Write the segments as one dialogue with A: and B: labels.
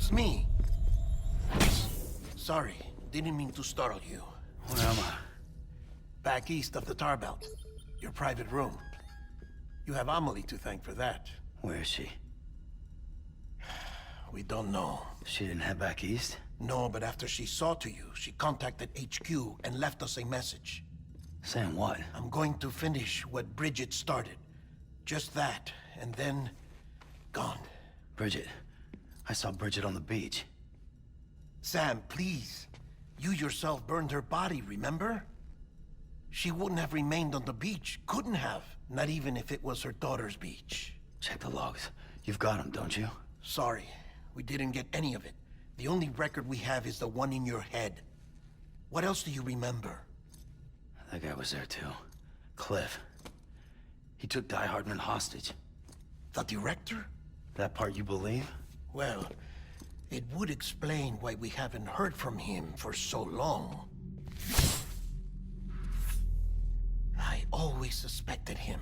A: it's me. Sorry, didn't mean to startle you.
B: Where am I?
A: Back east of the tar belt. Your private room. You have Amelie to thank for that.
B: Where is she?
A: We don't know.
B: She didn't head back east?
A: No, but after she saw to you, she contacted HQ and left us a message.
B: Saying what?
A: I'm going to finish what Bridget started. Just that, and then... gone.
B: Bridget. I saw Bridget on the beach.
A: Sam, please. You yourself burned her body, remember? She wouldn't have remained on the beach. Couldn't have. Not even if it was her daughter's beach.
B: Check the logs. You've got them, don't you?
A: Sorry. We didn't get any of it. The only record we have is the one in your head. What else do you remember?
B: That guy was there too. Cliff. He took Die Hardman hostage.
A: The director?
B: That part you believe?
A: Well, it would explain why we haven't heard from him for so long. I always suspected him.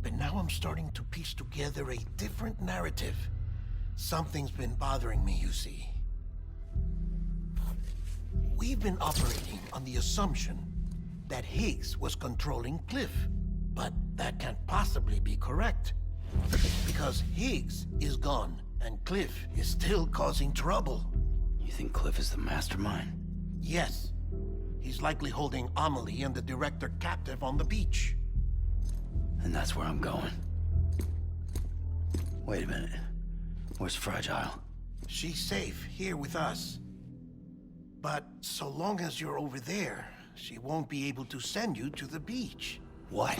A: But now I'm starting to piece together a different narrative. Something's been bothering me, you see. We've been operating on the assumption that Higgs was controlling Cliff. But that can't possibly be correct. Because Higgs is gone, and Cliff is still causing trouble.
B: You think Cliff is the mastermind?
A: Yes. He's likely holding Amelie and the director captive on the beach.
B: And that's where I'm going. Wait a minute. Where's Fragile?
A: She's safe here with us. But so long as you're over there, she won't be able to send you to the beach.
B: What?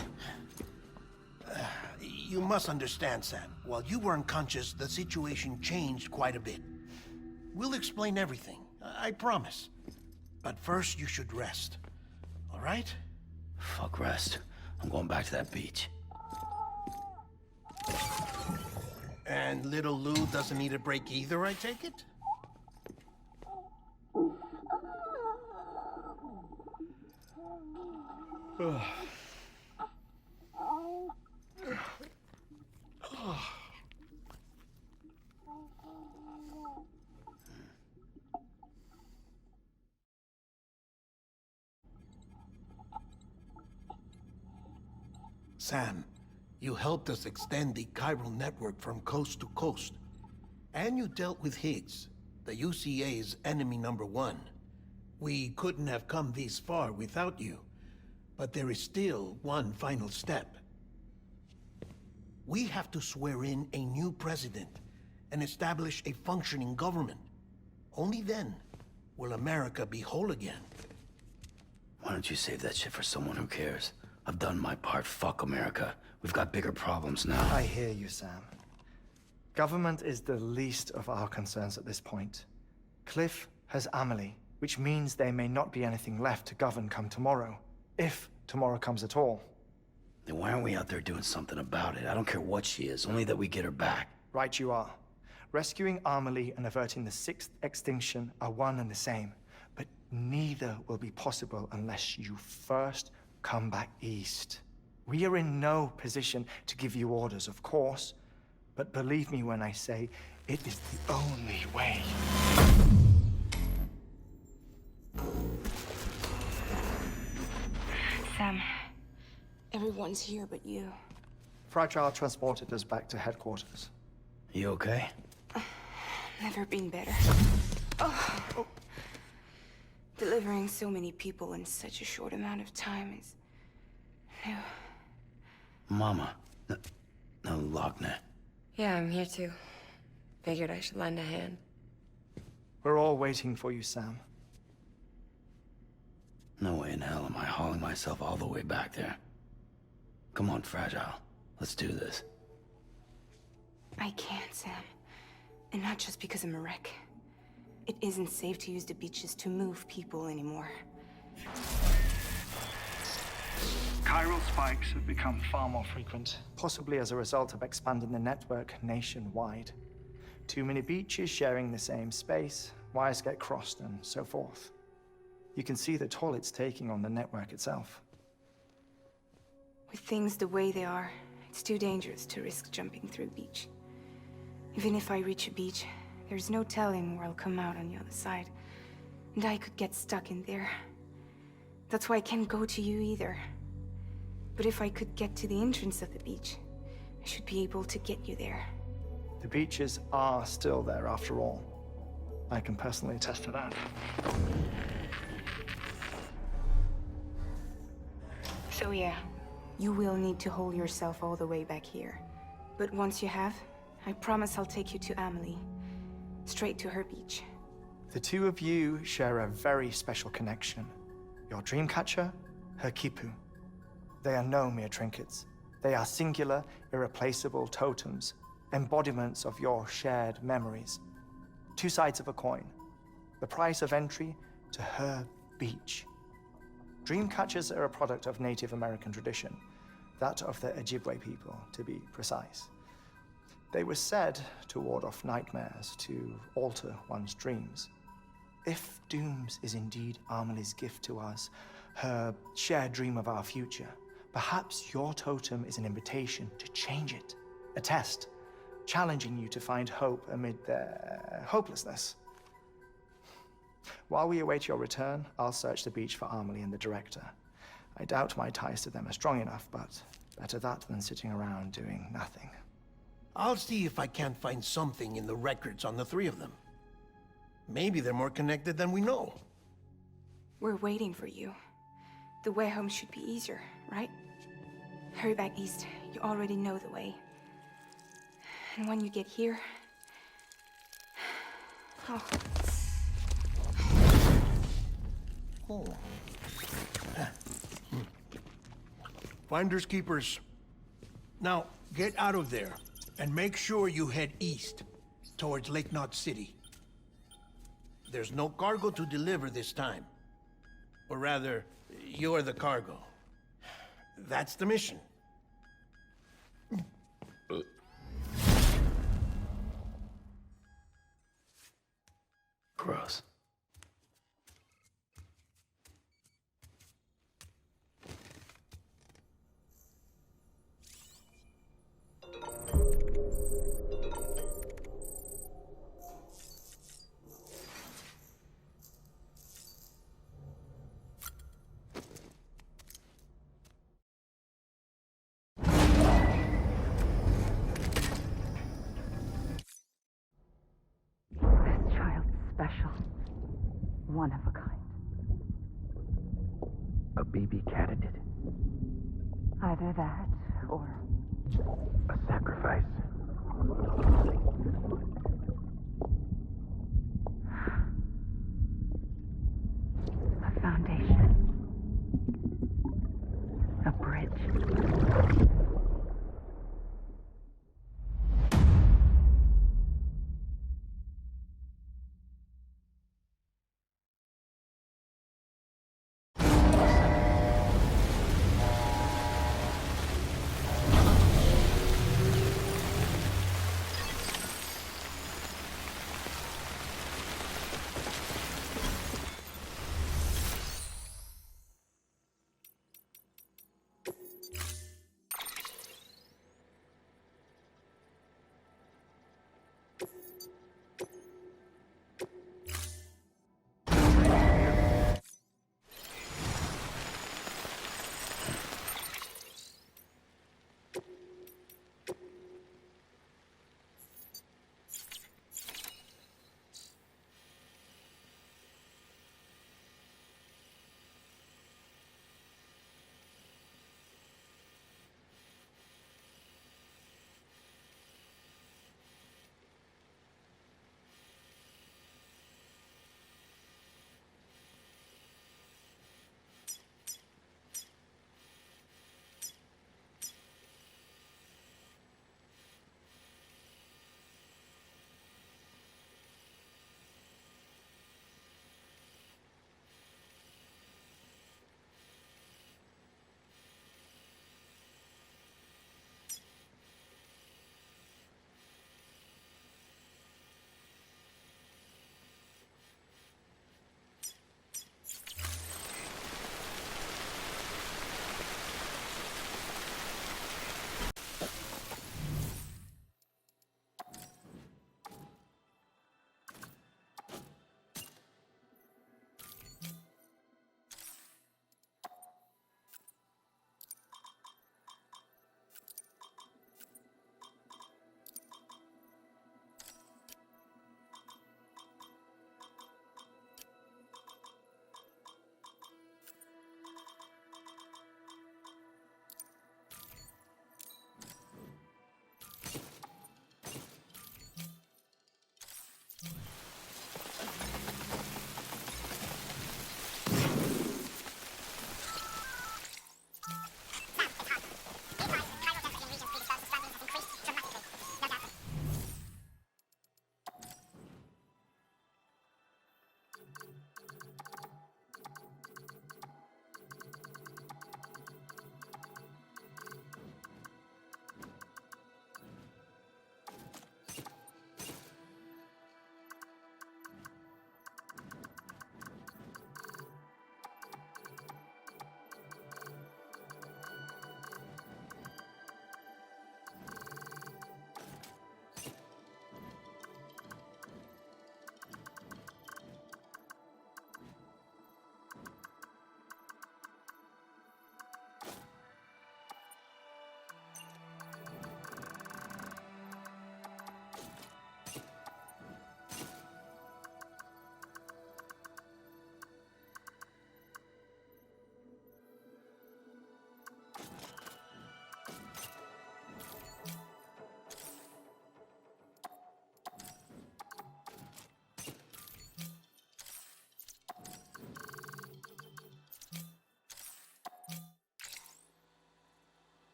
A: You must understand, Sam. While you were unconscious, the situation changed quite a bit. We'll explain everything, I promise. But first, you should rest. All right?
B: Fuck rest. I'm going back to that beach.
A: And little Lou doesn't need a break either, I take it? Sam, you helped us extend the chiral network from coast to coast. And you dealt with Higgs, the UCA's enemy #1. We couldn't have come this far without you. But there is still one final step. We have to swear in a new president and establish a functioning government. Only then will America be whole again.
B: Why don't you save that shit for someone who cares? I've done my part. Fuck America. We've got bigger problems now.
C: I hear you, Sam. Government is the least of our concerns at this point. Cliff has Amelie, which means there may not be anything left to govern come tomorrow. If tomorrow comes at all.
B: Then why aren't we out there doing something about it? I don't care what she is, only that we get her back.
C: Right you are. Rescuing Amelie and averting the 6th extinction are one and the same. But neither will be possible unless you first come back east. We are in no position to give you orders, of course. But believe me when I say, it is the only way.
D: Sam, everyone's here but you.
C: Fragile transported us back to headquarters.
B: You okay?
D: Never been better. Oh. Delivering so many people in such a short amount of time is new.
B: Mama. No, Lochner.
E: Yeah, I'm here too. Figured I should lend a hand.
C: We're all waiting for you, Sam.
B: No way in hell am I hauling myself all the way back there. Come on, Fragile. Let's do this.
D: I can't, Sam. And not just because I'm a wreck. It isn't safe to use the beaches to move people anymore.
F: Chiral spikes have become far more frequent.
C: Possibly as a result of expanding the network nationwide. Too many beaches sharing the same space, wires get crossed, and so forth. You can see the toll it's taking on the network itself.
D: With things the way they are, it's too dangerous to risk jumping through a beach. Even if I reach a beach, There's no telling where I'll come out on the other side. And I could get stuck in there. That's why I can't go to you either. But if I could get to the entrance of the beach, I should be able to get you there.
C: The beaches are still there after all. I can personally attest to that.
D: So yeah, you will need to hold yourself all the way back here. But once you have, I promise I'll take you to Amelie. Straight to her beach.
C: The two of you share a very special connection. Your dreamcatcher, her quipu. They are no mere trinkets. They are singular, irreplaceable totems, embodiments of your shared memories. Two sides of a coin. The price of entry to her beach. Dreamcatchers are a product of Native American tradition, that of the Ojibwe people, to be precise. They were said to ward off nightmares, to alter one's dreams. If Dooms is indeed Amelie's gift to us, her shared dream of our future, perhaps your totem is an invitation to change it. A test, challenging you to find hope amid their hopelessness. While we await your return, I'll search the beach for Amelie and the director. I doubt my ties to them are strong enough, but better that than sitting around doing nothing.
A: I'll see if I can't find something in the records on the three of them. Maybe they're more connected than we know.
D: We're waiting for you. The way home should be easier, right? Hurry back east. You already know the way. And when you get here... Oh.
A: Oh. Finders keepers. Now, get out of there, and make sure you head east, towards Lake Knot City. There's no cargo to deliver this time. Or rather, you're the cargo. That's the mission.
B: Gross.
G: This child's special. One of a kind.
H: A baby candidate.
G: Either that, or...
H: A sacrifice.
G: a foundation. A bridge.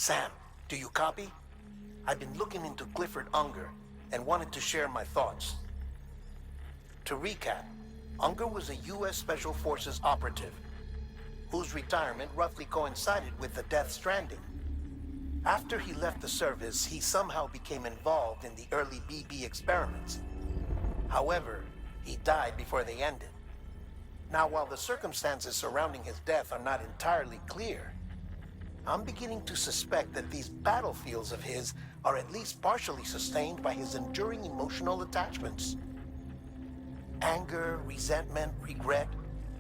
A: Sam, do you copy? I've been looking into Clifford Unger and wanted to share my thoughts. To recap, Unger was a U.S. Special Forces operative whose retirement roughly coincided with the Deathstranding. After he left the service, he somehow became involved in the early BB experiments. However, he died before they ended. Now, while the circumstances surrounding his death are not entirely clear, I'm beginning to suspect that these battlefields of his are at least partially sustained by his enduring emotional attachments. Anger, resentment, regret.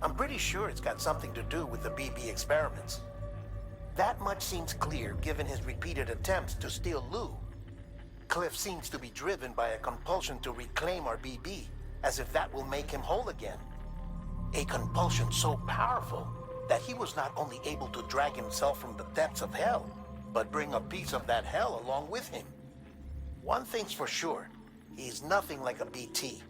A: I'm pretty sure it's got something to do with the BB experiments. That much seems clear given his repeated attempts to steal Lou. Cliff seems to be driven by a compulsion to reclaim our BB, as if that will make him whole again. A compulsion so powerful that he was not only able to drag himself from the depths of hell, but bring a piece of that hell along with him. One thing's for sure, he's nothing like a BT.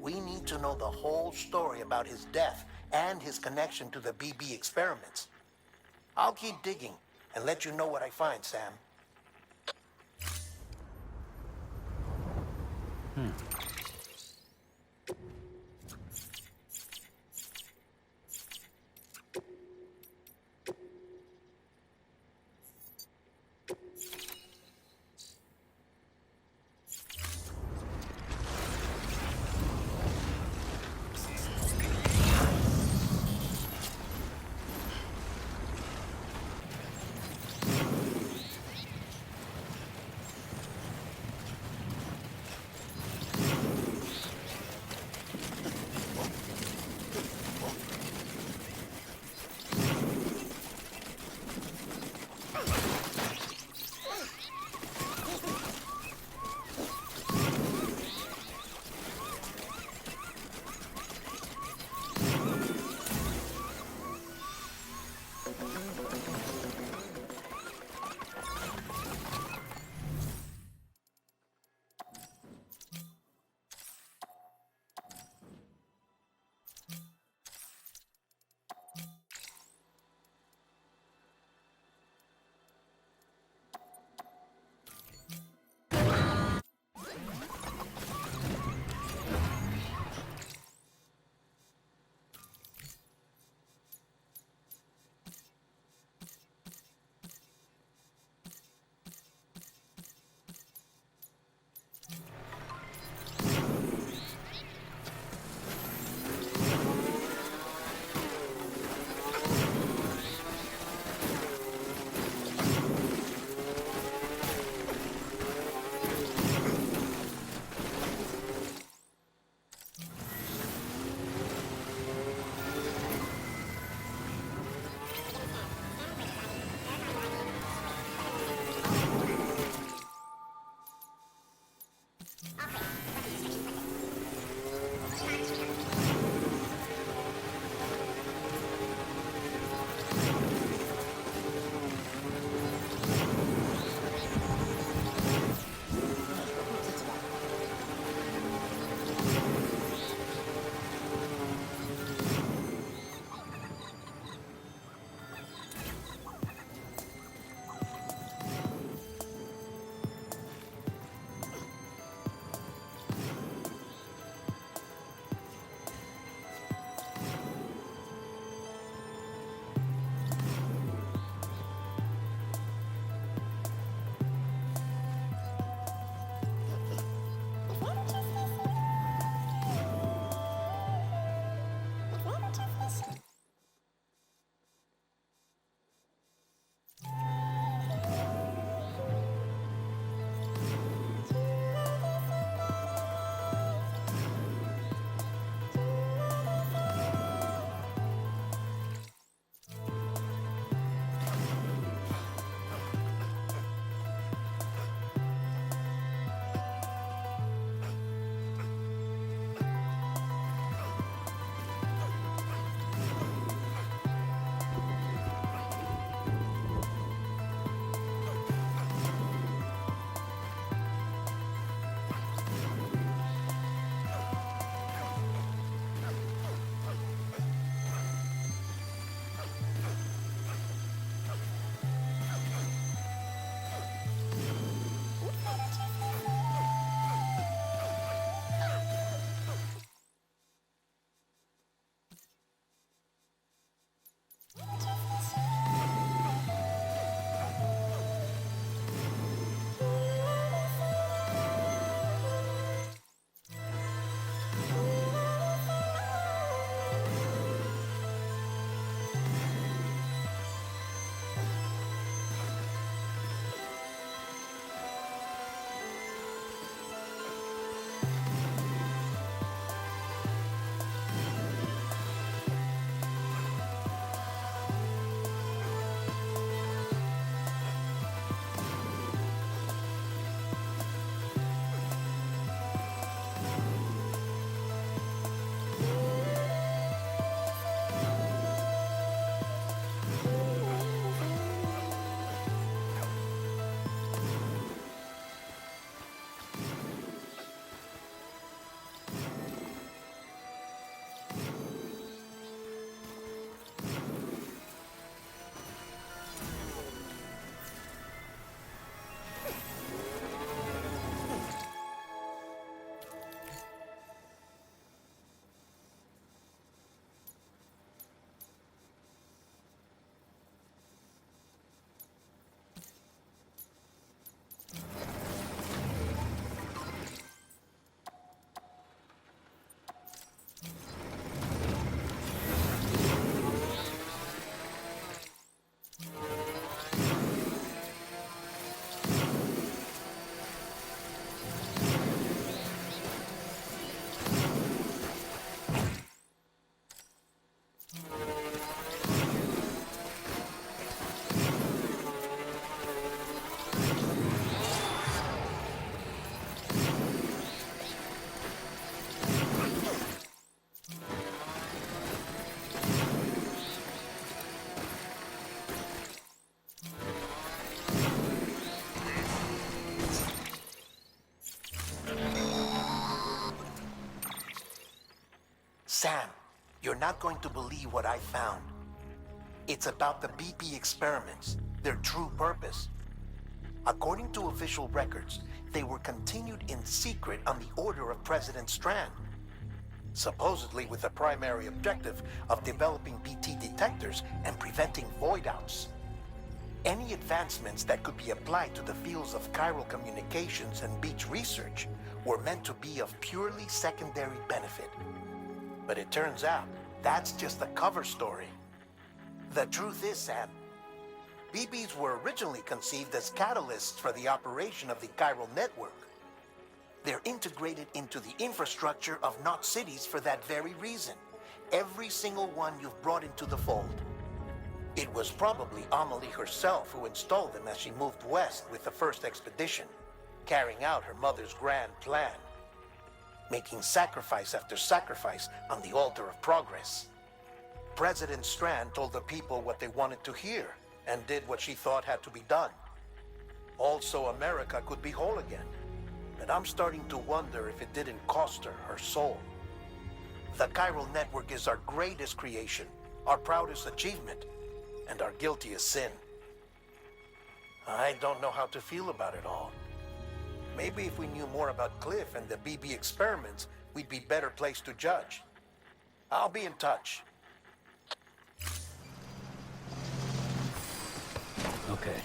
A: We need to know the whole story about his death and his connection to the BB experiments. I'll keep digging and let you know what I find, Sam. not going to believe what I found. It's about the BP experiments, their true purpose. According to official records, they were continued in secret on the order of President Strand, supposedly with the primary objective of developing BT detectors and preventing void-outs. Any advancements that could be applied to the fields of chiral communications and beach research were meant to be of purely secondary benefit. But it turns out, that's just a cover story. The truth is, Sam, BBs were originally conceived as catalysts for the operation of the chiral network. They're integrated into the infrastructure of Knot cities for that very reason. Every single one you've brought into the fold. It was probably Amelie herself who installed them as she moved west with the first expedition, carrying out her mother's grand plan, making sacrifice after sacrifice on the altar of progress. President Strand told the people what they wanted to hear and did what she thought had to be done. Also, America could be whole again. But I'm starting to wonder if it didn't cost her her soul. The chiral network is our greatest creation, our proudest achievement, and our guiltiest sin. I don't know how to feel about it all. Maybe if we knew more about Cliff and the BB experiments, we'd be better placed to judge. I'll be in touch.
B: Okay.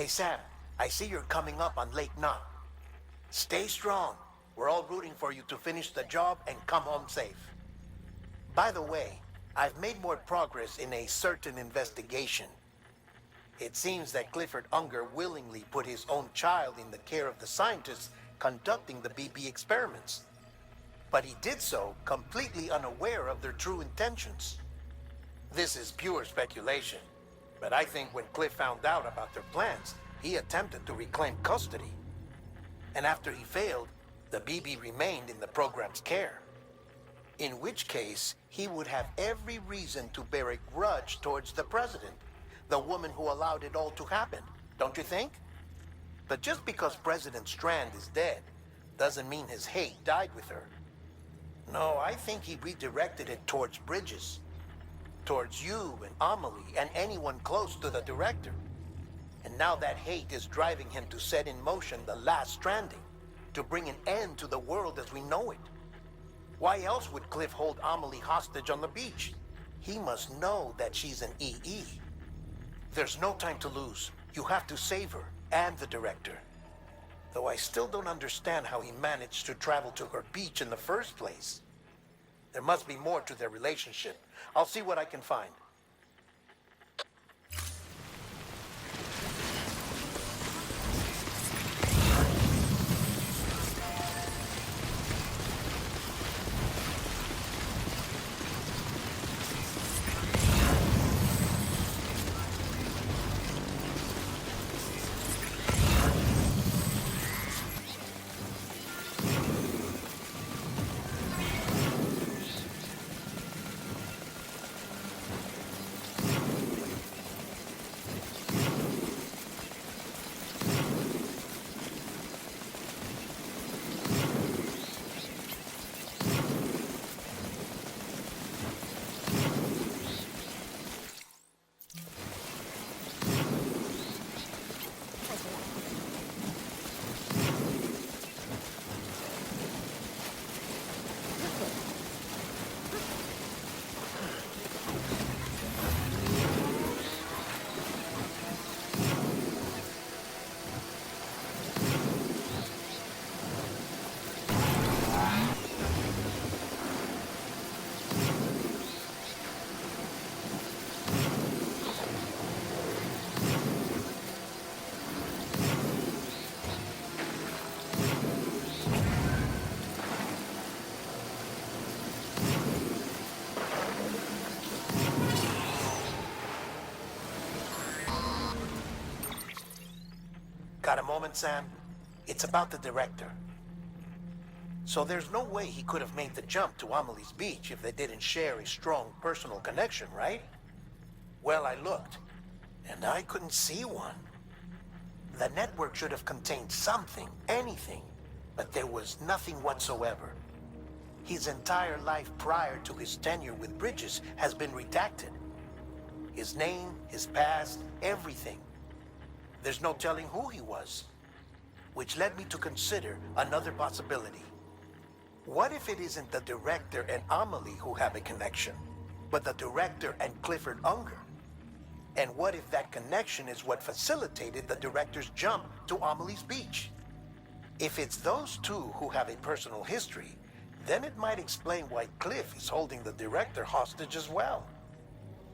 A: Sam, I see you're coming up on Lake Knot. Stay strong. We're all rooting for you to finish the job and come home safe. By the way, I've made more progress in a certain investigation. It seems that Clifford Unger willingly put his own child in the care of the scientists conducting the BB experiments. But he did so completely unaware of their true intentions. This is pure speculation, but I think when Cliff found out about their plans, he attempted to reclaim custody. And after he failed, the BB remained in the program's care. In which case, he would have every reason to bear a grudge towards the president, the woman who allowed it all to happen, don't you think? But just because President Strand is dead, doesn't mean his hate died with her. No, I think he redirected it towards Bridges. Towards you and Amelie and anyone close to the director. And now that hate is driving him to set in motion the last stranding, to bring an end to the world as we know it. Why else would Cliff hold Amelie hostage on the beach? He must know that she's an EE. There's no time to lose. You have to save her and the director. Though I still don't understand how he managed to travel to her beach in the first place. There must be more to their relationship. I'll see what I can find. Got a moment, Sam? It's about the director. So there's no way he could have made the jump to Amelie's beach if they didn't share a strong personal connection, right? Well, I looked, and I couldn't see one. The network should have contained something, anything, but there was nothing whatsoever. His entire life prior to his tenure with Bridges has been redacted. His name, his past, everything. There's no telling who he was. Which led me to consider another possibility. What if it isn't the director and Amelie who have a connection, but the director and Clifford Unger? And what if that connection is what facilitated the director's jump to Amelie's beach? If it's those two who have a personal history, then it might explain why Cliff is holding the director hostage as well.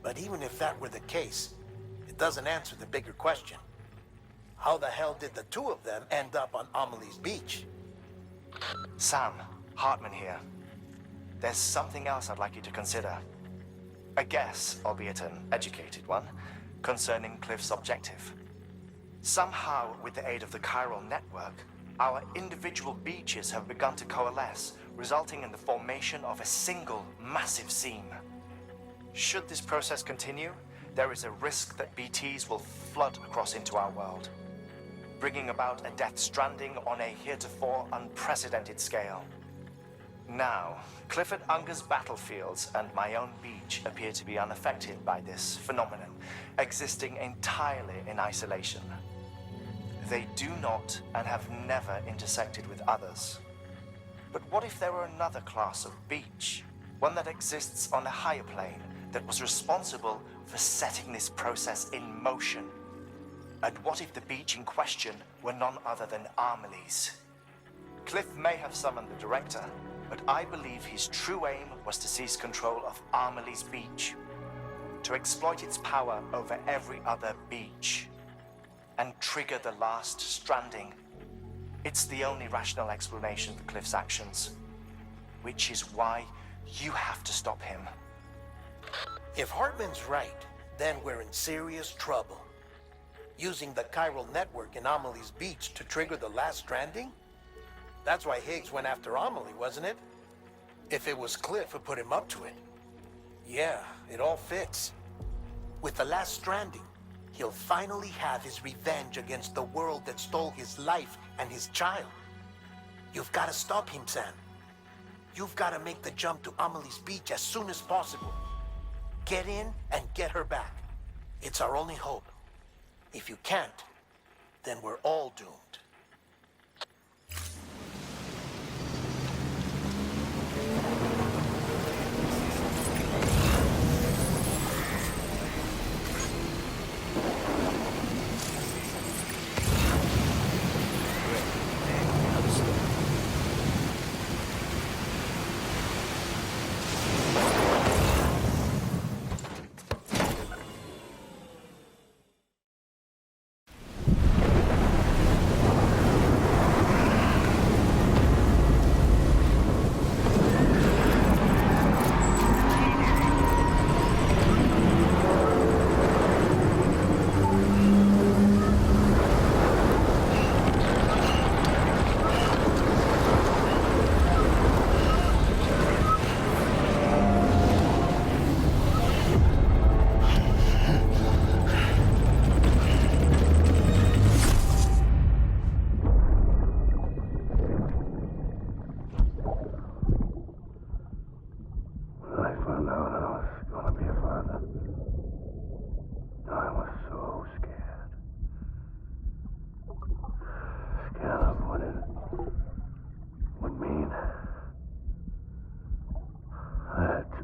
A: But even if that were the case, it doesn't answer the bigger question. How the hell did the two of them end up on Amelie's beach?
C: Sam, Hartman here. There's something else I'd like you to consider. A guess, albeit an educated one, concerning Cliff's objective. Somehow, with the aid of the chiral network, our individual beaches have begun to coalesce, resulting in the formation of a single massive seam. Should this process continue, there is a risk that BTs will flood across into our world, bringing about a Deathstranding on a heretofore unprecedented scale. Now, Clifford Unger's battlefields and my own beach appear to be unaffected by this phenomenon, existing entirely in isolation. They do not and have never intersected with others. But what if there were another class of beach, one that exists on a higher plane, that was responsible for setting this process in motion? And what if the beach in question were none other than Amelie's? Cliff may have summoned the director, but I believe his true aim was to seize control of Amelie's beach, to exploit its power over every other beach, and trigger the last stranding. It's the only rational explanation for Cliff's actions, which is why you have to stop him.
A: If Hartman's right, then we're in serious trouble. Using the chiral network in Amelie's beach to trigger the last stranding? That's why Higgs went after Amelie, wasn't it? If it was Cliff who put him up to it. Yeah, it all fits. With the last stranding, he'll finally have his revenge against the world that stole his life and his child. You've got to stop him, Sam. You've got to make the jump to Amelie's beach as soon as possible. Get in and get her back. It's our only hope. If you can't, then we're all doomed.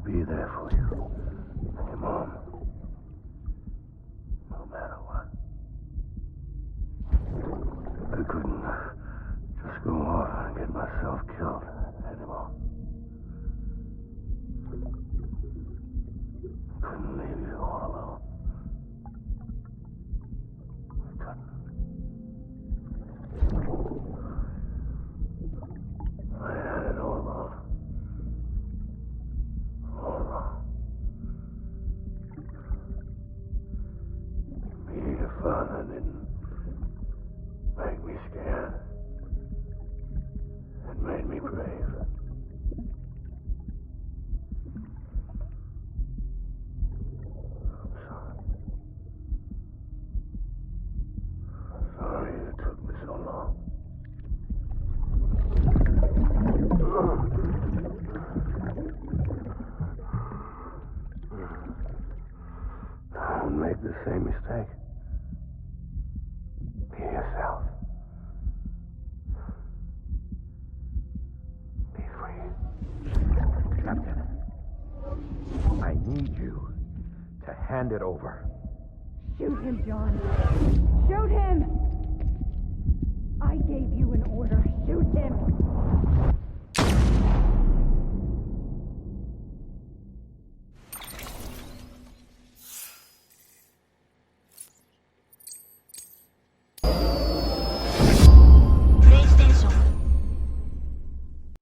H: Be there for you. And your mom. No matter what. I couldn't just go off and get myself killed anymore. Couldn't leave you all alone. I couldn't. I had it all wrong. All wrong. Being a father didn't make me scared. It made me brave. I'm sorry. I'm sorry it took me so long. Don't make the same mistake. Be yourself. Be free.
I: Captain, I need you to hand it over.
G: Shoot him, John. Shoot him! I gave you an order. Shoot him!